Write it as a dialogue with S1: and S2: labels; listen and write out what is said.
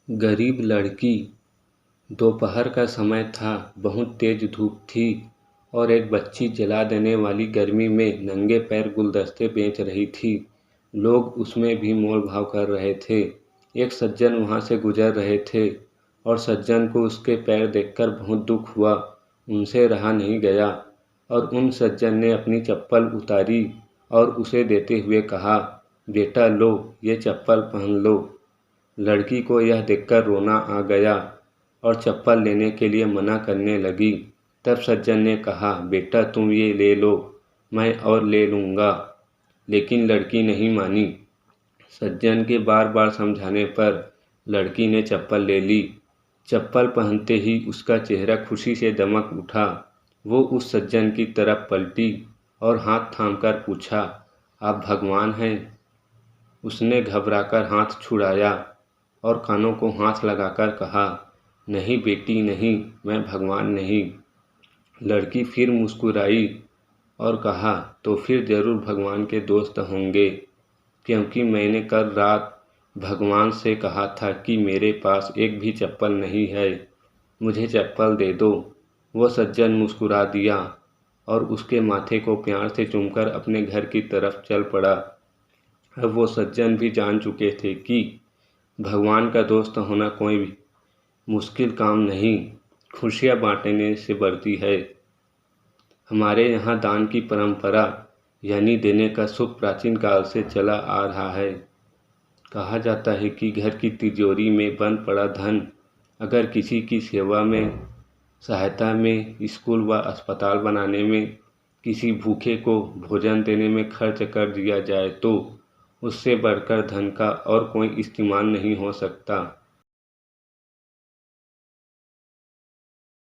S1: गरीब लड़की। दोपहर का समय था, बहुत तेज धूप थी और एक बच्ची जला देने वाली गर्मी में नंगे पैर गुलदस्ते बेच रही थी। लोग उसमें भी मोल भाव कर रहे थे। एक सज्जन वहाँ से गुजर रहे थे और सज्जन को उसके पैर देखकर बहुत दुख हुआ। उनसे रहा नहीं गया और उन सज्जन ने अपनी चप्पल उतारी और उसे देते हुए कहा, बेटा लो, ये चप्पल पहन लो। लड़की को यह देखकर रोना आ गया और चप्पल लेने के लिए मना करने लगी। तब सज्जन ने कहा, बेटा तुम ये ले लो, मैं और ले लूँगा। लेकिन लड़की नहीं मानी। सज्जन के बार बार समझाने पर लड़की ने चप्पल ले ली। चप्पल पहनते ही उसका चेहरा खुशी से दमक उठा। वो उस सज्जन की तरफ पलटी और हाथ थामकर पूछा, आप भगवान हैं? उसने घबराकर हाथ छुड़ाया और कानों को हाथ लगाकर कहा, नहीं बेटी नहीं, मैं भगवान नहीं। लड़की फिर मुस्कुराई और कहा, तो फिर ज़रूर भगवान के दोस्त होंगे, क्योंकि मैंने कल रात भगवान से कहा था कि मेरे पास एक भी चप्पल नहीं है, मुझे चप्पल दे दो। वह सज्जन मुस्कुरा दिया और उसके माथे को प्यार से चूमकर अपने घर की तरफ चल पड़ा। अब वो सज्जन भी जान चुके थे कि भगवान का दोस्त होना कोई मुश्किल काम नहीं, खुशियाँ बांटने से बढ़ती है। हमारे यहाँ दान की परंपरा यानी देने का सुख प्राचीन काल से चला आ रहा है। कहा जाता है कि घर की तिजोरी में बंद पड़ा धन अगर किसी की सेवा में, सहायता में, स्कूल व अस्पताल बनाने में, किसी भूखे को भोजन देने में खर्च कर दिया जाए तो उससे बढ़कर धन का और कोई इस्तेमाल नहीं हो सकता।